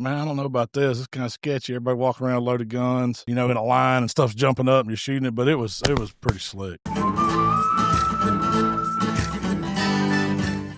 Man, I don't know about this. It's kind of sketchy. Everybody walking around loaded guns, in a line and stuff's jumping up and you're shooting it, but it was pretty slick.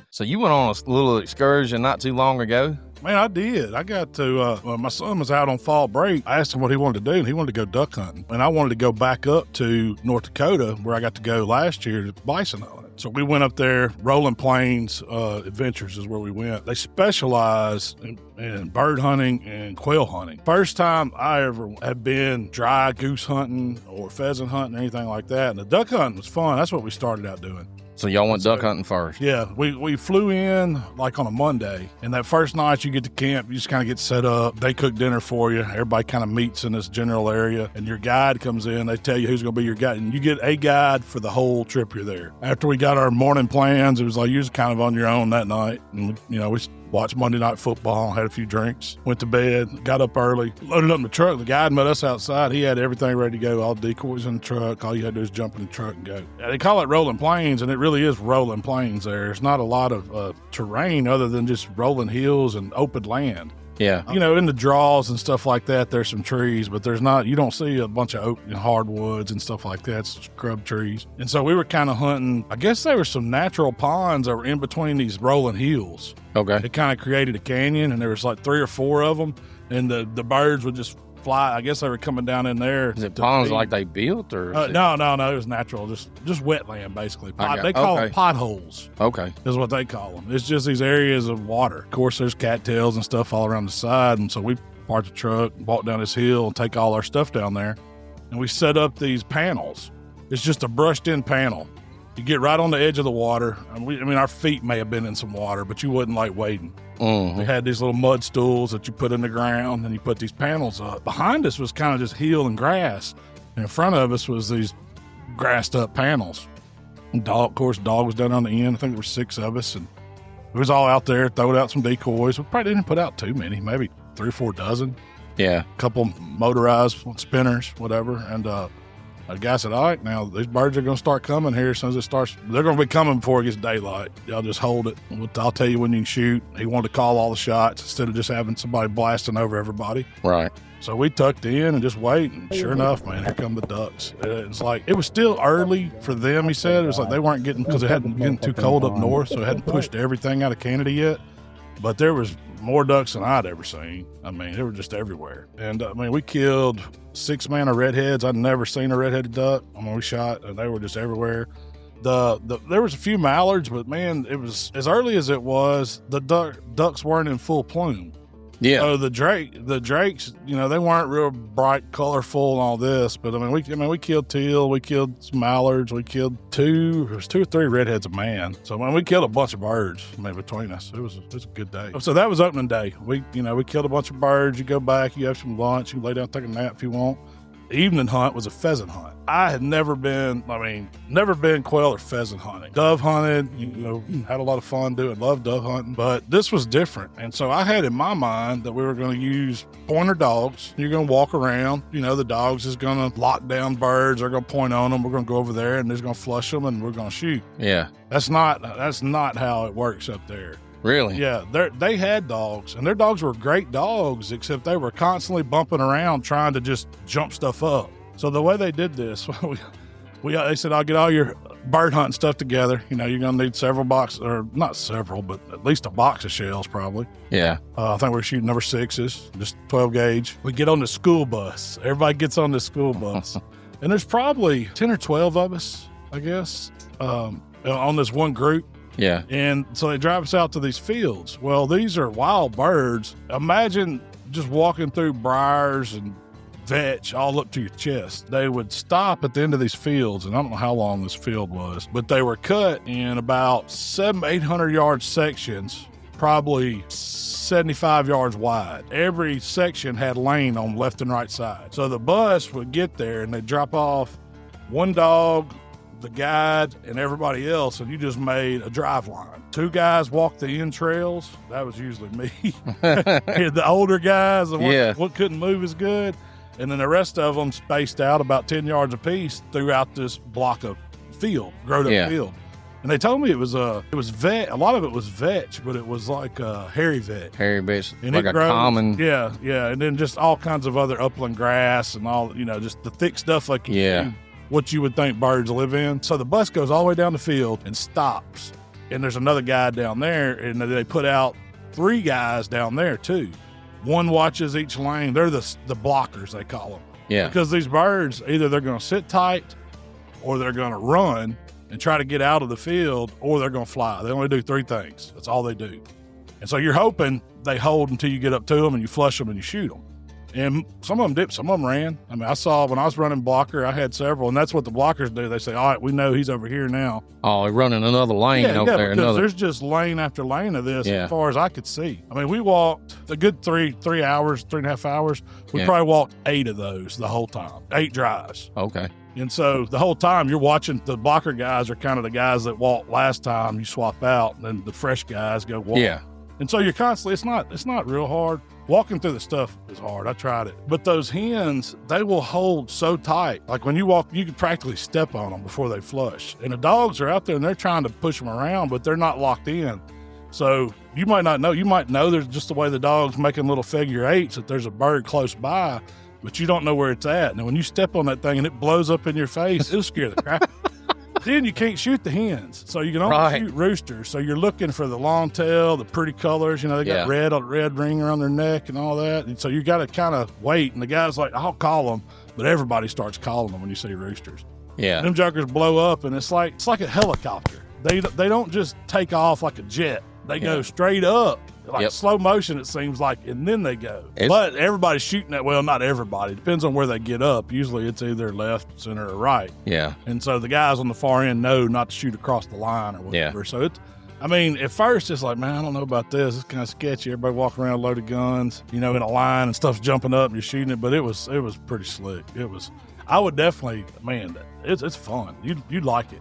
So you went on a little excursion not too long ago? Man, I did. I got to, my son was out on fall break. I asked him what he wanted to do, and he wanted to go duck hunting. And I wanted to go back up to North Dakota, where I got to go last year to bison hunting. So we went up there. Rolling Plains Adventures is where we went. They specialize in bird hunting and quail hunting. First time I ever had been dry goose hunting or pheasant hunting, anything like that. And the duck hunting was fun. That's what we started out doing. So y'all went duck hunting first? Yeah, we flew in like on a Monday, and that first night you get to camp, you just kind of get set up. They cook dinner for you. Everybody kind of meets in this general area, and your guide comes in. They tell you who's going to be your guide, and you get a guide for the whole trip you're there. After we got our morning plans, it was like you was kind of on your own that night, and we watched Monday Night Football, had a few drinks, went to bed, got up early, loaded up in the truck. The guide met us outside. He had everything ready to go, all decoys in the truck. All you had to do is jump in the truck and go. They call it rolling plains, and it really is rolling plains there. There's not a lot of terrain other than just rolling hills and open land. Yeah. In the draws and stuff like that, there's some trees, but you don't see a bunch of oak and hardwoods and stuff like that. It's scrub trees. And so we were kind of hunting. I guess there were some natural ponds that were in between these rolling hills. Okay. It kind of created a canyon, and there was like 3 or 4 of them, and the birds would just fly. I guess they were coming down in there. Is it ponds like they built, or? No. It was natural, just wetland basically. They call them potholes. Okay, is what they call them. It's just these areas of water. Of course, there's cattails and stuff all around the side, and so we parked the truck, walked down this hill, and take all our stuff down there, and we set up these panels. It's just a brushed-in panel. You get right on the edge of the water. Our feet may have been in some water, but you wouldn't like wading. Mm-hmm. We had these little mud stools that you put in the ground, and you put these panels up. Behind us was kind of just hill and grass, and in front of us was these grassed up panels. And dog was down on the end. I think there were 6 of us, and we was all out there throwing out some decoys. We probably didn't put out too many, maybe 3 or 4 dozen. Yeah, a couple motorized spinners, whatever, and the guy said, all right, now these birds are going to start coming here as soon as it starts. They're going to be coming before it gets daylight. Y'all just hold it. I'll tell you when you can shoot. He wanted to call all the shots instead of just having somebody blasting over everybody. Right. So we tucked in and just wait. And sure enough, man, here come the ducks. It's like, it was still early for them, he said. It was like they weren't getting, because it hadn't getting too cold up north, so it hadn't pushed everything out of Canada yet. But there was more ducks than I'd ever seen. They were just everywhere. And we killed 6 man of redheads. I'd never seen a redheaded duck. We shot, and they were just everywhere. There was a few mallards, but man, it was as early as it was. The ducks weren't in full plume. Yeah. So the drakes, they weren't real bright, colorful, and all this. But we killed teal, we killed some mallards, we killed 2 or 3 redheads a man. So we killed a bunch of birds. Between us, it was a good day. So that was opening day. We killed a bunch of birds. You go back, you have some lunch, you lay down, take a nap if you want. The evening hunt was a pheasant hunt. I had never been quail or pheasant hunting. Dove hunted, had a lot of fun loved dove hunting, but this was different. And so I had in my mind that we were going to use pointer dogs. You're going to walk around, the dogs is going to lock down birds. They're going to point on them. We're going to go over there and they're going to flush them and we're going to shoot. Yeah. That's not how it works up there. Really? Yeah, they had dogs, and their dogs were great dogs, except they were constantly bumping around trying to just jump stuff up. So the way they did this, they said, I'll get all your bird hunting stuff together. You're going to need several boxes, or not several, but at least a box of shells probably. Yeah. I think we're shooting number 6s, just 12 gauge. We get on the school bus. Everybody gets on the school bus. And there's probably 10 or 12 of us, I guess, on this one group. Yeah. And so they drive us out to these fields. Well, these are wild birds. Imagine just walking through briars and vetch all up to your chest. They would stop at the end of these fields, and I don't know how long this field was, but they were cut in about 700-800 yard sections, probably 75 yards wide. Every section had lane on left and right side. So the bus would get there, and they'd drop off one dog, the guide, and everybody else, and you just made a drive line. 2 guys walked the entrails. That was usually me. The older guys, the one couldn't move as good. And then the rest of them spaced out about 10 yards apiece throughout this block of field, grown up field. And they told me it was vet. A lot of it was vetch, but it was like hairy vetch. Hairy bitch, And like it a grows, common. Yeah, yeah. And then just all kinds of other upland grass and all, just the thick stuff like what you would think birds live in. So the bus goes all the way down the field and stops. And there's another guy down there, and they put out 3 guys down there too. One watches each lane. They're the blockers, they call them. Yeah. Because these birds, either they're going to sit tight or they're going to run and try to get out of the field, or they're going to fly. They only do 3 things. That's all they do. And so you're hoping they hold until you get up to them and you flush them and you shoot them. And some of them dipped, some of them ran. I mean, I saw when I was running blocker, I had several, and that's what the blockers do. They say, all right, we know he's over here now. Oh, he's running another lane over there. Because there's just lane after lane of this as far as I could see. I mean, we walked a good 3 hours, 3.5 hours. We probably walked 8 of those the whole time, 8 drives. Okay. And so the whole time you're watching, the blocker guys are kind of the guys that walked last time. You swap out, and then the fresh guys go walk. Yeah. And so you're constantly, it's not real hard. Walking through the stuff is hard. I tried it. But those hens, they will hold so tight. Like when you walk, you can practically step on them before they flush. And the dogs are out there and they're trying to push them around, but they're not locked in. So you might not know. You might know there's just the way the dog's making little figure 8s that there's a bird close by, but you don't know where it's at. And when you step on that thing and it blows up in your face, it'll scare the crap. Then you can't shoot the hens, so you can only shoot roosters. So you're looking for the long tail, the pretty colors. They got red ring around their neck and all that. And so you got to kind of wait. And the guy's like, I'll call them, but everybody starts calling them when you see roosters. Yeah, them jokers blow up, and it's like a helicopter. They don't just take off like a jet. They go straight up. Like slow motion, it seems like, and then they go. But everybody's shooting that. Well, not everybody. It depends on where they get up. Usually it's either left, center, or right. Yeah. And so the guys on the far end know not to shoot across the line or whatever. Yeah. So at first it's like, man, I don't know about this. It's kind of sketchy. Everybody walking around loaded guns, in a line and stuff's jumping up and you're shooting it. But it was pretty slick. I would definitely, man, it's fun. You'd like it.